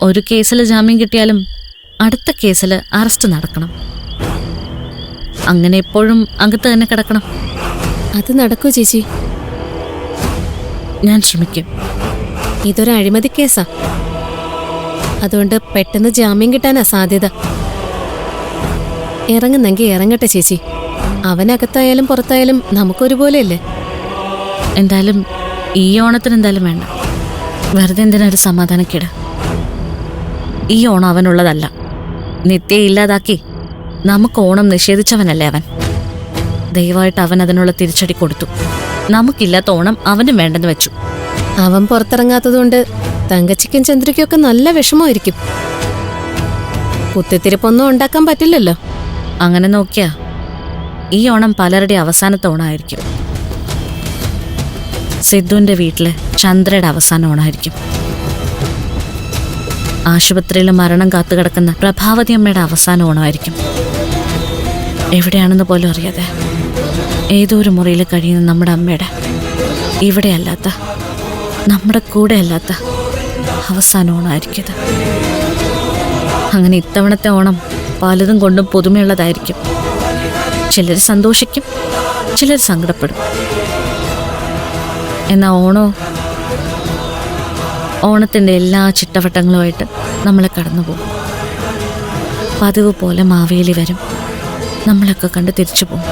ഒരു കേസിൽ ജാമ്യം കിട്ടിയാലും അടുത്ത കേസിൽ അറസ്റ്റ് നടക്കണം. അങ്ങനെ എപ്പോഴും അകത്ത് തന്നെ കിടക്കണം. അത് നടക്കൂ ചേച്ചി? ഞാൻ ശ്രമിക്കും. ഇതൊരു അഴിമതി കേസാ, അതുകൊണ്ട് പെട്ടെന്ന് ജാമ്യം കിട്ടാനാ സാധ്യത. ഇറങ്ങുന്നെങ്കിൽ ഇറങ്ങട്ടെ ചേച്ചി. അവനകത്തായാലും പുറത്തായാലും നമുക്കൊരുപോലെയല്ലേ. എന്തായാലും ഈ ഓണത്തിന് എന്തായാലും വേണ്ട. വെറുതെ എന്തിനൊരു സമാധാനക്കേട്. ഈ ഓണം അവനുള്ളതല്ല. നിത്യ ഇല്ലാതാക്കി നമുക്ക് ഓണം നിഷേധിച്ചവനല്ലേ അവൻ. ദയവായിട്ട് അവൻ അതിനുള്ള തിരിച്ചടി കൊടുത്തു. നമുക്കില്ലാത്ത ഓണം അവനും വേണ്ടെന്ന് വെച്ചു. അവൻ പുറത്തിറങ്ങാത്തതുകൊണ്ട് തങ്കച്ചിക്കും ചന്ദ്രയ്ക്കും ഒക്കെ നല്ല വിഷമമായിരിക്കും. കുത്തിത്തിരിപ്പൊന്നും ഉണ്ടാക്കാൻ പറ്റില്ലല്ലോ. അങ്ങനെ നോക്കിയാ ഈ ഓണം പലരുടെ അവസാനത്തെ ഓണമായിരിക്കും. സിദ്ധുവിന്റെ വീട്ടില് ചന്ദ്രയുടെ അവസാന ഓണമായിരിക്കും. ആശുപത്രിയിൽ മരണം കാത്തുകിടക്കുന്ന പ്രഭാവതി അമ്മയുടെ അവസാന ഓണമായിരിക്കും. എവിടെയാണെന്ന് പോലും അറിയാതെ ഏതോ ഒരു മുറിയിൽ കഴിയുന്ന നമ്മുടെ അമ്മയുടെ ഇവിടെയല്ലാത്ത, നമ്മുടെ കൂടെ അല്ലാത്ത അവസാന ഓണമായിരിക്കും ഇത്. അങ്ങനെ ഇത്തവണത്തെ ഓണം പലതും കൊണ്ടും പുതുമയുള്ളതായിരിക്കും. ചിലർ സന്തോഷിക്കും, ചിലർ സങ്കടപ്പെടും. എന്നാ ഓണത്തിൻ്റെ എല്ലാ ചിട്ടവട്ടങ്ങളുമായിട്ട് നമ്മളെ കടന്നു പോകും. പതിവ് പോലെ മാവേലി വരും, നമ്മളൊക്കെ കണ്ട് തിരിച്ചു പോകും.